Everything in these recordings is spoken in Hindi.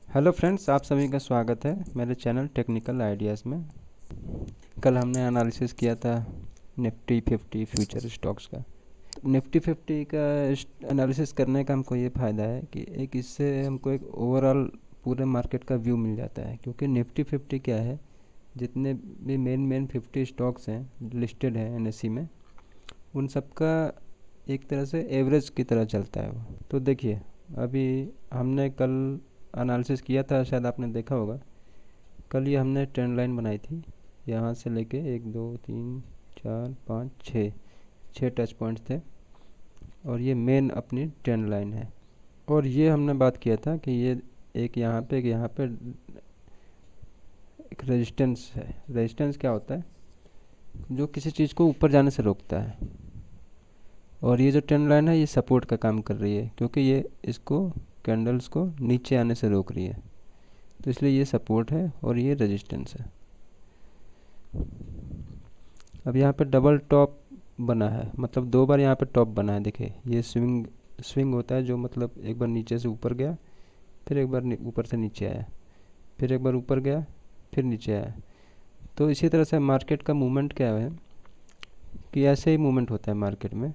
हेलो फ्रेंड्स, आप सभी का स्वागत है मेरे चैनल टेक्निकल आइडियाज़ में। कल हमने एनालिसिस किया था निफ्टी 50 फ्यूचर स्टॉक्स का। निफ्टी 50 का एनालिसिस करने का हमको ये फ़ायदा है कि एक इससे हमको एक ओवरऑल पूरे मार्केट का व्यू मिल जाता है, क्योंकि निफ्टी 50 क्या है, जितने भी मेन 50 स्टॉक्स हैं लिस्टेड हैं एनएससी में, उन सब का एक तरह से एवरेज की तरह चलता है वो। तो देखिए, अभी हमने कल एनालिसिस किया था, शायद आपने देखा होगा। कल ये हमने ट्रेंड लाइन बनाई थी, यहाँ से लेके 1 2 3 4 5 6 छः टच पॉइंट्स थे, और ये मेन अपनी ट्रेंड लाइन है। और ये हमने बात किया था कि ये एक यहाँ पे एक रेजिस्टेंस है। रेजिस्टेंस क्या होता है? जो किसी चीज़ को ऊपर जाने से रोकता है। और ये जो ट्रेंड लाइन है ये सपोर्ट का काम कर रही है, क्योंकि ये इसको कैंडल्स को नीचे आने से रोक रही है। तो इसलिए ये सपोर्ट है और ये रेजिस्टेंस है। अब यहाँ पे डबल टॉप बना है, मतलब दो बार यहाँ पे टॉप बना है। देखिए, ये स्विंग स्विंग होता है, जो मतलब एक बार नीचे से ऊपर गया, फिर एक बार ऊपर से नीचे आया, फिर एक बार ऊपर गया, फिर नीचे आया। तो इसी तरह से मार्केट का मूवमेंट क्या है कि ऐसे ही मूवमेंट होता है मार्केट में,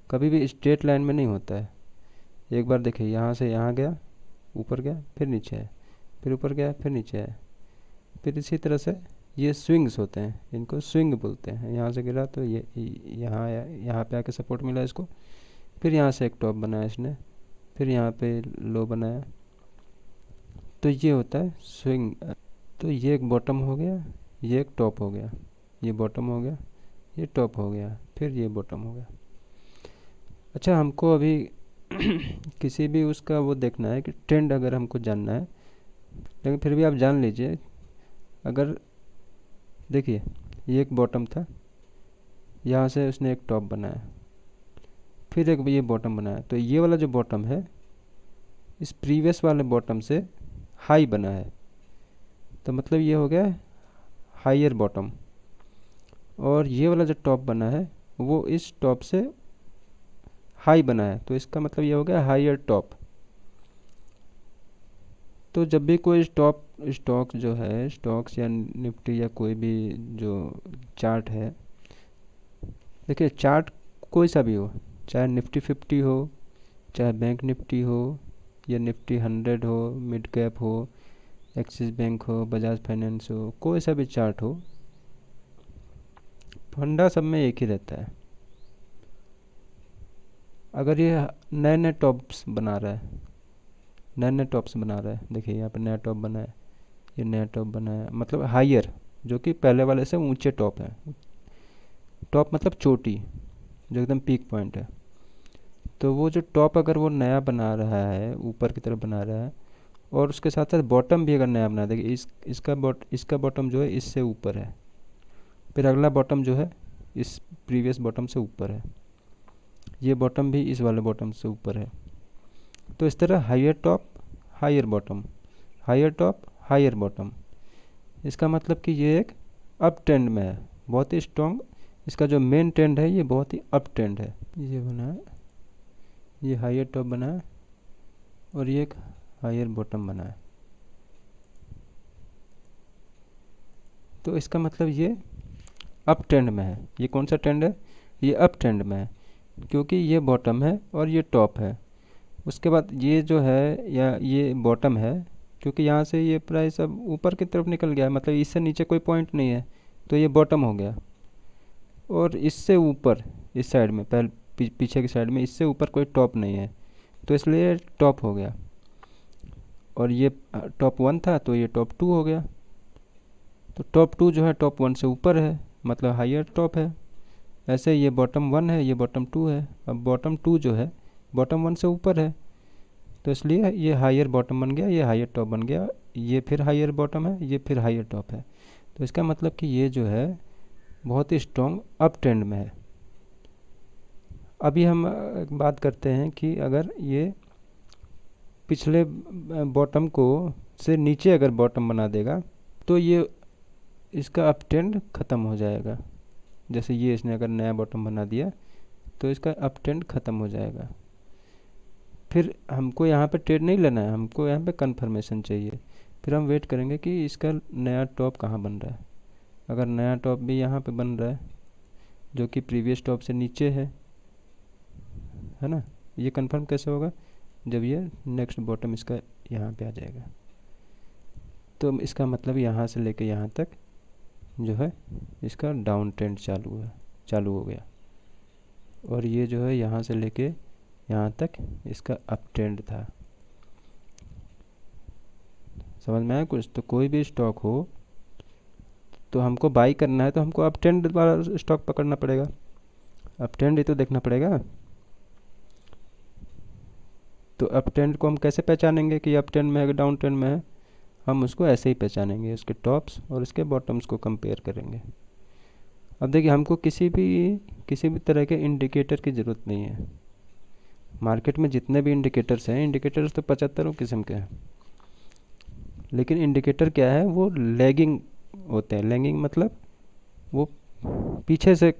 कभी भी स्ट्रेट लाइन में नहीं होता है। एक बार देखिए, यहाँ से यहाँ गया, ऊपर गया, फिर नीचे आया, फिर ऊपर गया, फिर नीचे आया। फिर इसी तरह से ये स्विंग्स होते हैं, इनको स्विंग बोलते हैं। यहाँ से गिरा तो ये यहाँ आया, यहाँ पे आके सपोर्ट मिला इसको, फिर यहाँ से एक टॉप बनाया इसने, फिर यहाँ पे लो बनाया। तो ये होता है स्विंग। तो ये एक बॉटम हो गया, ये एक टॉप हो गया, ये बॉटम हो गया, ये टॉप हो गया, फिर ये बॉटम हो गया। अच्छा, हमको अभी किसी भी उसका वो देखना है कि ट्रेंड अगर हमको जानना है, लेकिन फिर भी आप जान लीजिए। अगर देखिए, ये एक बॉटम था, यहाँ से उसने एक टॉप बनाया, फिर एक ये बॉटम बनाया। तो ये वाला जो बॉटम है, इस प्रीवियस वाले बॉटम से हाई बना है, तो मतलब ये हो गया हाइयर बॉटम। और ये वाला जो टॉप बना है, वो इस टॉप से हाई बना है, तो इसका मतलब ये हो गया हाइयर टॉप। तो जब भी कोई स्टॉक जो है, स्टॉक्स या निफ्टी या कोई भी जो चार्ट है, देखिए चार्ट कोई सा भी हो, चाहे निफ्टी 50 हो, चाहे बैंक निफ्टी हो, या निफ्टी 100 हो, मिड कैप हो, एक्सिस बैंक हो, बजाज फाइनेंस हो, कोई सा भी चार्ट हो, फंडा सब में एक ही रहता है। अगर ये नए नए टॉप्स बना रहा है, नए नए टॉप्स बना रहा है, देखिए यहाँ पे नया टॉप बना है, ये नया टॉप बना है, मतलब हाइयर, जो कि पहले वाले से ऊंचे टॉप है। टॉप मतलब चोटी, जो एकदम पीक पॉइंट है। तो वो जो टॉप अगर वो नया बना रहा है, ऊपर की तरफ बना रहा है, और उसके साथ साथ बॉटम भी अगर नया बना देगा, इसका बॉटम जो है इससे ऊपर है, फिर अगला बॉटम जो है इस प्रीवियस बॉटम से ऊपर है, ये बॉटम भी इस वाले बॉटम से ऊपर है। तो इस तरह higher top, higher bottom, higher top, higher bottom. इसका मतलब कि ये एक अप ट्रेंड में है, बहुत ही स्ट्रॉन्ग। इसका जो मेन ट्रेंड है ये बहुत ही अप ट्रेंड है। ये बना है, ये हायर टॉप बना है, और ये एक हायर बॉटम बना है। तो इसका मतलब ये अप ट्रेंड में है। ये कौन सा ट्रेंड है? ये अप ट्रेंड में है, क्योंकि ये बॉटम है और ये टॉप है। उसके बाद ये जो है, या ये बॉटम है, क्योंकि यहाँ से ये प्राइस अब ऊपर की तरफ निकल गया है, मतलब इससे नीचे कोई पॉइंट नहीं है, तो ये बॉटम हो गया। और इससे ऊपर इस साइड में पीछे की साइड में इससे ऊपर कोई टॉप नहीं है, तो इसलिए टॉप हो गया। और ये टॉप 1 था, तो ये टॉप 2 हो गया। तो टॉप 2 जो है टॉप 1 से ऊपर है, मतलब हाइयर टॉप है। ऐसे ये बॉटम 1 है, ये बॉटम 2 है। अब बॉटम 2 जो है बॉटम 1 से ऊपर है, तो इसलिए ये हायर बॉटम बन गया, ये हायर टॉप बन गया, ये फिर हायर बॉटम है, ये फिर हायर टॉप है। तो इसका मतलब कि ये जो है बहुत ही स्ट्रॉन्ग अप ट्रेंड में है। अभी हम बात करते हैं कि अगर ये पिछले बॉटम को से नीचे अगर बॉटम बना देगा, तो ये इसका अप ट्रेंड ख़त्म हो जाएगा। जैसे ये इसने अगर नया बॉटम बना दिया, तो इसका अप ट्रेंड ख़त्म हो जाएगा। फिर हमको यहाँ पे ट्रेड नहीं लेना है, हमको यहाँ पे कंफर्मेशन चाहिए। फिर हम वेट करेंगे कि इसका नया टॉप कहाँ बन रहा है। अगर नया टॉप भी यहाँ पे बन रहा है जो कि प्रीवियस टॉप से नीचे है ना, ये कंफर्म कैसे होगा, जब ये नेक्स्ट बॉटम इसका यहाँ पे आ जाएगा। तो इसका मतलब यहाँ से लेके यहाँ तक जो है इसका डाउन ट्रेंड चालू हो गया, और ये जो है यहाँ से लेके यहाँ तक इसका अप ट्रेंड था। समझ में आया कुछ? तो कोई भी स्टॉक हो तो हमको बाई करना है तो हमको अप ट्रेंड वाला स्टॉक पकड़ना पड़ेगा, अप ट्रेंड ही तो देखना पड़ेगा। तो अप ट्रेंड को हम कैसे पहचानेंगे कि अप ट्रेंड में है कि डाउन ट्रेंड में है? हम उसको ऐसे ही पहचानेंगे, उसके टॉप्स और उसके बॉटम्स को कंपेयर करेंगे। अब देखिए, हमको किसी भी तरह के इंडिकेटर की ज़रूरत नहीं है। मार्केट में जितने भी इंडिकेटर्स हैं, इंडिकेटर्स तो 75 किस्म के हैं, लेकिन इंडिकेटर क्या है, वो लैगिंग होते हैं। लैगिंग मतलब वो पीछे से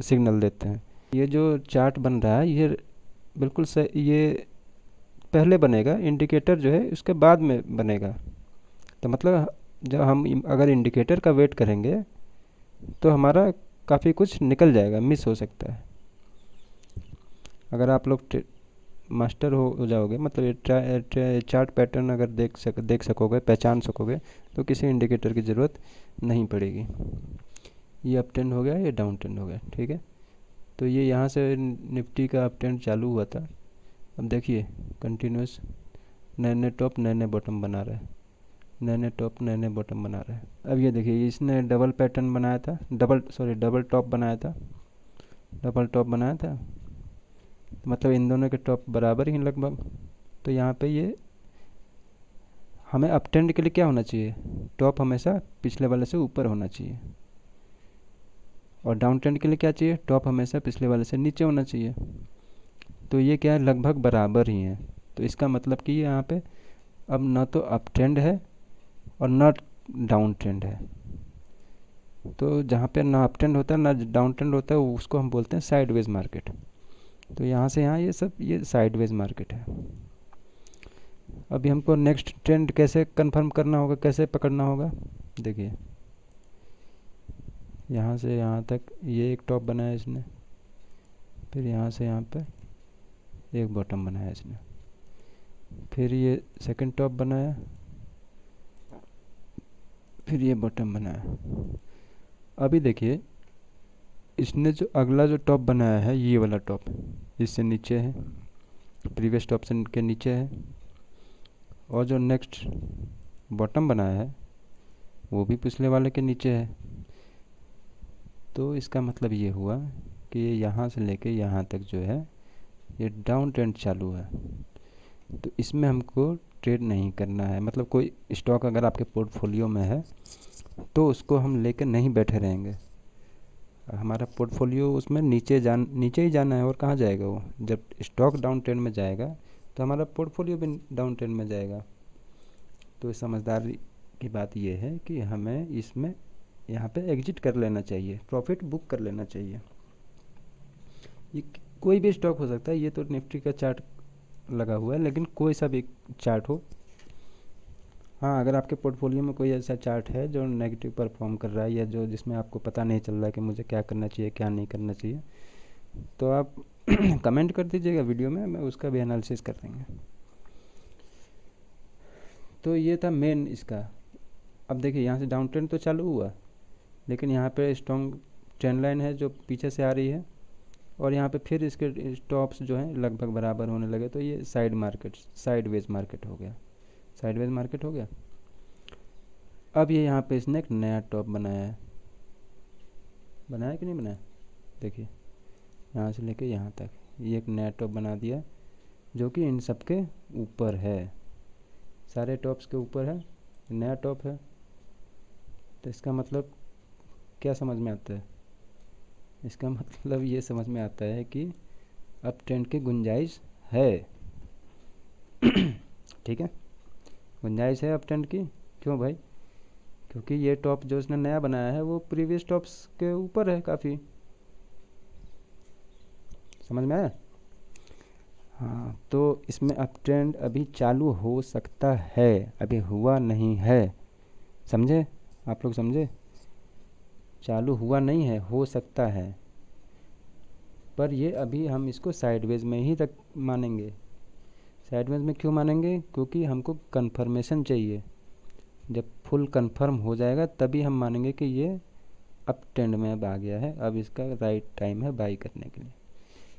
सिग्नल देते हैं। ये जो चार्ट बन रहा है ये बिल्कुल सही, ये पहले बनेगा, इंडिकेटर जो है उसके बाद में बनेगा। तो मतलब जब हम अगर इंडिकेटर का वेट करेंगे तो हमारा काफ़ी कुछ निकल जाएगा, मिस हो सकता है। अगर आप लोग मास्टर हो जाओगे, मतलब ये चार्ट पैटर्न अगर देख सकोगे, पहचान सकोगे, तो किसी इंडिकेटर की ज़रूरत नहीं पड़ेगी। ये अप ट्रेंड हो गया, ये डाउन ट्रेंड हो गया, ठीक है। तो ये यहाँ से निफ्टी का अप ट्रेंड चालू हुआ था। अब देखिए कंटिन्यूस नए नए टॉप नए नए बॉटम बना रहा है, नए नए टॉप नए नए बॉटम बना रहा है। अब ये देखिए, इसने डबल पैटर्न बनाया था, डबल टॉप बनाया था, मतलब इन दोनों के टॉप बराबर ही लगभग। तो यहाँ पे ये हमें अप ट्रेंड के लिए क्या होना चाहिए, टॉप हमेशा पिछले वाले से ऊपर होना चाहिए, और डाउन ट्रेंड के लिए क्या चाहिए, टॉप हमेशा पिछले वाले से नीचे होना चाहिए। तो ये क्या है, लगभग बराबर ही है। तो इसका मतलब कि यहाँ पे अब ना तो अप ट्रेंड है और ना डाउन ट्रेंड है। तो जहाँ पे ना अप ट्रेंड होता है ना डाउन ट्रेंड होता है, उसको हम बोलते हैं साइडवेज मार्केट। तो यहाँ से यहाँ ये साइडवेज मार्केट है। अभी हमको नेक्स्ट ट्रेंड कैसे कंफर्म करना होगा, कैसे पकड़ना होगा, देखिए यहाँ से यहाँ तक ये एक टॉप बनाया इसने, फिर यहाँ से यहाँ पे एक बॉटम बनाया इसने, फिर ये सेकंड टॉप बनाया, फिर ये बॉटम बनाया। अभी देखिए, इसने जो अगला जो टॉप बनाया है, ये वाला टॉप इससे नीचे है, प्रीवियस टॉप से के नीचे है, और जो नेक्स्ट बॉटम बनाया है वो भी पिछले वाले के नीचे है। तो इसका मतलब ये हुआ कि ये यहाँ से लेके यहाँ तक जो है ये डाउन ट्रेंड चालू है। तो इसमें हमको ट्रेड नहीं करना है, मतलब कोई स्टॉक अगर आपके पोर्टफोलियो में है तो उसको हम लेकर नहीं बैठे रहेंगे। हमारा पोर्टफोलियो उसमें नीचे ही जाना है, और कहाँ जाएगा वो, जब स्टॉक डाउन ट्रेंड में जाएगा तो हमारा पोर्टफोलियो भी डाउन ट्रेंड में जाएगा। तो समझदारी की बात यह है कि हमें इसमें यहाँ पे एग्जिट कर लेना चाहिए, प्रॉफिट बुक कर लेना चाहिए। ये कोई भी स्टॉक हो सकता है, ये तो निफ्टी का चार्ट लगा हुआ है, लेकिन कोई सा भी चार्ट हो। हाँ, अगर आपके पोर्टफोलियो में कोई ऐसा चार्ट है जो नेगेटिव परफॉर्म कर रहा है, या जो जिसमें आपको पता नहीं चल रहा है कि मुझे क्या करना चाहिए क्या नहीं करना चाहिए, तो आप कमेंट कर दीजिएगा वीडियो में, मैं उसका भी एनालिसिस कर देंगे। तो ये था मेन इसका। अब देखिए, यहाँ से डाउन ट्रेंड तो चालू हुआ, लेकिन यहाँ पे स्ट्रॉन्ग ट्रेंड लाइन है जो पीछे से आ रही है, और यहाँ पे फिर इसके टॉप्स जो हैं लगभग बराबर होने लगे। तो ये साइडवेज मार्केट हो गया, साइडवेज मार्केट हो गया। अब ये यहाँ पे इसने एक नया टॉप बनाया कि नहीं बनाया, देखिए यहाँ से लेके यहाँ तक ये एक नया टॉप बना दिया, जो कि इन सब के ऊपर है, सारे टॉप्स के ऊपर है, नया टॉप है। तो इसका मतलब क्या समझ में आता है, इसका मतलब ये समझ में आता है कि अप ट्रेंड की गुंजाइश है। ठीक है, गुंजाइश है अप ट्रेंड की। क्यों भाई? क्योंकि ये टॉप जो इसने नया बनाया है वो प्रीवियस टॉप्स के ऊपर है काफ़ी। समझ में आया? हाँ, तो इसमें अप ट्रेंड अभी चालू हो सकता है, अभी हुआ नहीं है। समझे? आप लोग समझे? चालू हुआ नहीं है, हो सकता है। पर ये अभी हम इसको साइडवेज में ही रख मानेंगे। साइडवेज में क्यों मानेंगे? क्योंकि हमको कंफर्मेशन चाहिए। जब फुल कंफर्म हो जाएगा तभी हम मानेंगे कि ये अप ट्रेंड में अब आ गया है, अब इसका राइट टाइम है बाई करने के लिए।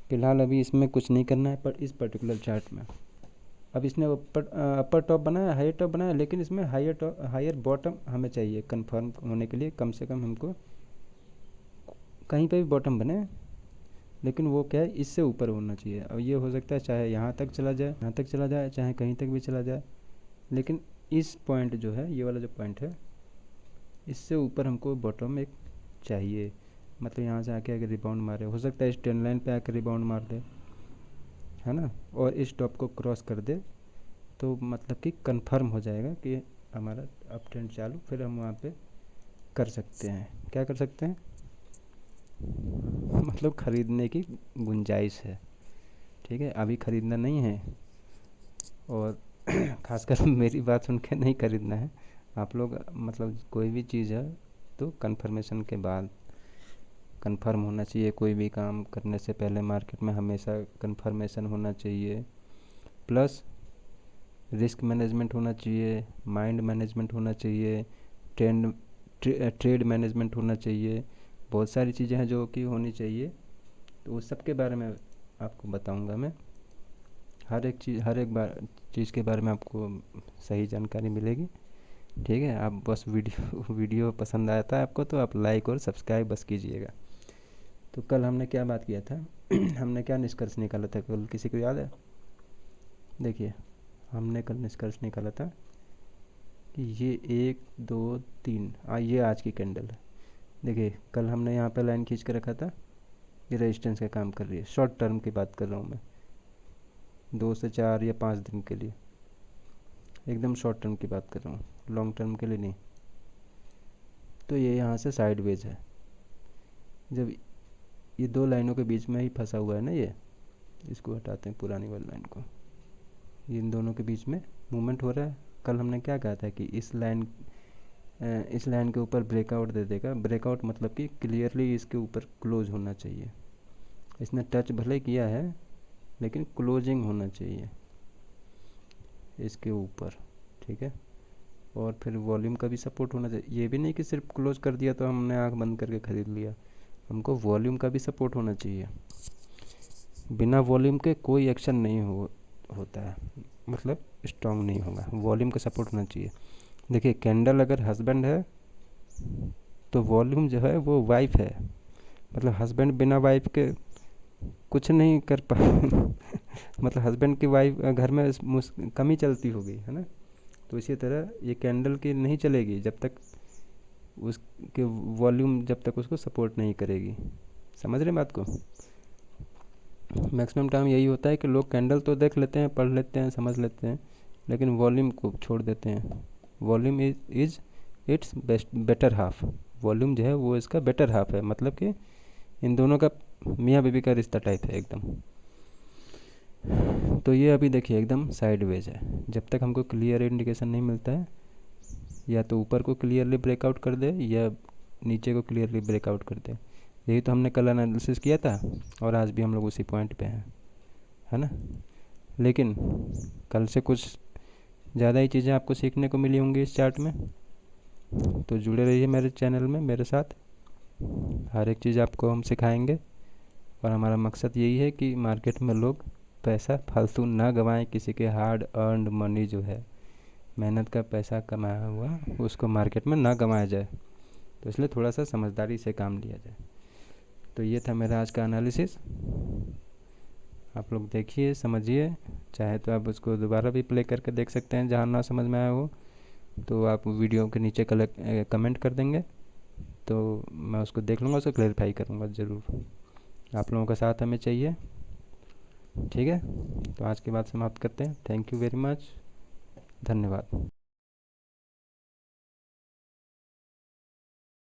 फिलहाल अभी इसमें कुछ नहीं करना है, पर इस पर्टिकुलर चार्ट में अब इसने अपर टॉप बनाया, हायर टॉप बनाया, लेकिन इसमें हायर बॉटम हमें चाहिए कंफर्म होने के लिए। कम से कम हमको कहीं पे भी बॉटम बने, लेकिन वो क्या है, इससे ऊपर होना चाहिए। अब ये हो सकता है चाहे यहाँ तक चला जाए, यहाँ तक चला जाए, चाहे कहीं तक भी चला जाए, लेकिन इस पॉइंट जो है, ये वाला जो पॉइंट है, इससे ऊपर हमको बॉटम एक चाहिए। मतलब यहाँ से आके अगर रिबाउंड मारे, हो सकता है इस ट्रेंड लाइन पे आकर रिबाउंड मार दे, है ना, और इस टॉप को क्रॉस कर दे, तो मतलब कि कंफर्म हो जाएगा कि हमारा अप ट्रेंड चालू। फिर हम वहाँ पे कर सकते हैं, क्या कर सकते हैं, मतलब ख़रीदने की गुंजाइश है। ठीक है, अभी ख़रीदना नहीं है, और खासकर मेरी बात सुन के नहीं ख़रीदना है। आप लोग मतलब कोई भी चीज़ है तो कंफर्मेशन के बाद कंफर्म होना चाहिए। कोई भी काम करने से पहले मार्केट में हमेशा कंफर्मेशन होना चाहिए, प्लस रिस्क मैनेजमेंट होना चाहिए, माइंड मैनेजमेंट होना चाहिए, ट्रेंड ट्रेड मैनेजमेंट होना चाहिए। बहुत सारी चीज़ें हैं जो कि होनी चाहिए, तो उस सब के बारे में आपको बताऊंगा मैं। हर एक चीज़, हर एक बार चीज़ के बारे में आपको सही जानकारी मिलेगी। ठीक है, आप बस वीडियो वीडियो पसंद आता है आपको तो आप लाइक और सब्सक्राइब बस कीजिएगा। तो कल हमने क्या बात किया था हमने क्या निष्कर्ष निकाला था कल, किसी को याद है? देखिए, हमने कल निष्कर्ष निकाला था कि ये 1 2 3, ये आज की कैंडल है। देखिए, कल हमने यहाँ पे लाइन खींच के रखा था, ये रेजिस्टेंस का काम कर रही है। शॉर्ट टर्म की बात कर रहा हूँ मैं, 2 से 4 या 5 दिन के लिए, एकदम शॉर्ट टर्म की बात कर रहा हूँ, लॉन्ग टर्म के लिए नहीं। तो ये यहाँ से साइडवेज है। जब ये दो लाइनों के बीच में ही फंसा हुआ है ना, ये, इसको हटाते हैं पुरानी वाली लाइन को, ये इन दोनों के बीच में मूवमेंट हो रहा है। कल हमने क्या कहा था कि इस लाइन के ऊपर ब्रेकआउट दे देगा। ब्रेकआउट मतलब कि क्लियरली इसके ऊपर क्लोज होना चाहिए। इसने टच भले किया है, लेकिन क्लोजिंग होना चाहिए इसके ऊपर। ठीक है, और फिर वॉल्यूम का भी सपोर्ट होना चाहिए। ये भी नहीं कि सिर्फ क्लोज कर दिया तो हमने आंख बंद करके ख़रीद लिया, हमको वॉल्यूम का भी सपोर्ट होना चाहिए। बिना वॉल्यूम के कोई एक्शन नहीं होता है, मतलब स्ट्रांग नहीं होगा, वॉल्यूम का सपोर्ट होना चाहिए। देखिए, कैंडल अगर हस्बैंड है तो वॉल्यूम जो है वो वाइफ है। मतलब हस्बैंड बिना वाइफ के कुछ नहीं कर पा मतलब हस्बैंड की वाइफ घर में कम ही चलती होगी, है ना। तो इसी तरह ये कैंडल की नहीं चलेगी जब तक उसके वॉल्यूम, जब तक उसको सपोर्ट नहीं करेगी। समझ रहे हैं बात को? मैक्सिमम टाइम यही होता है कि लोग कैंडल तो देख लेते हैं, पढ़ लेते हैं, समझ लेते हैं, लेकिन वॉल्यूम को छोड़ देते हैं। Volume is it's best better half. Volume जो है वो इसका बेटर हाफ है, मतलब कि इन दोनों का मियाँ बीवी का रिश्ता टाइप है एकदम। तो ये अभी देखिए एकदम साइडवेज है। जब तक हमको क्लियर इंडिकेशन नहीं मिलता है, या तो ऊपर को क्लियरली ब्रेकआउट कर दे या नीचे को क्लियरली ब्रेकआउट कर दे। यही तो हमने कल एनालिसिस किया था, और आज भी हम लोग उसी पॉइंट पे हैं, है ना। लेकिन कल से कुछ ज़्यादा ही चीज़ें आपको सीखने को मिली होंगी इस चार्ट में। तो जुड़े रहिए मेरे चैनल में मेरे साथ, हर एक चीज़ आपको हम सिखाएंगे। और हमारा मकसद यही है कि मार्केट में लोग पैसा फालतू ना गंवाएं, किसी के हार्ड अर्नड मनी जो है, मेहनत का पैसा कमाया हुआ, उसको मार्केट में ना गंवाया जाए। तो इसलिए थोड़ा सा समझदारी से काम लिया जाए। तो ये था मेरा आज का एनालिसिस। आप लोग देखिए, समझिए, चाहे तो आप उसको दोबारा भी प्ले करके देख सकते हैं, जहाँ ना समझ में आया हो तो आप वीडियो के नीचे कमेंट कर देंगे, तो मैं उसको देख लूँगा, उसको क्लैरिफाई करूँगा ज़रूर। आप लोगों का साथ हमें चाहिए। ठीक है, तो आज की बात समाप्त करते हैं। थैंक यू वेरी मच, धन्यवाद।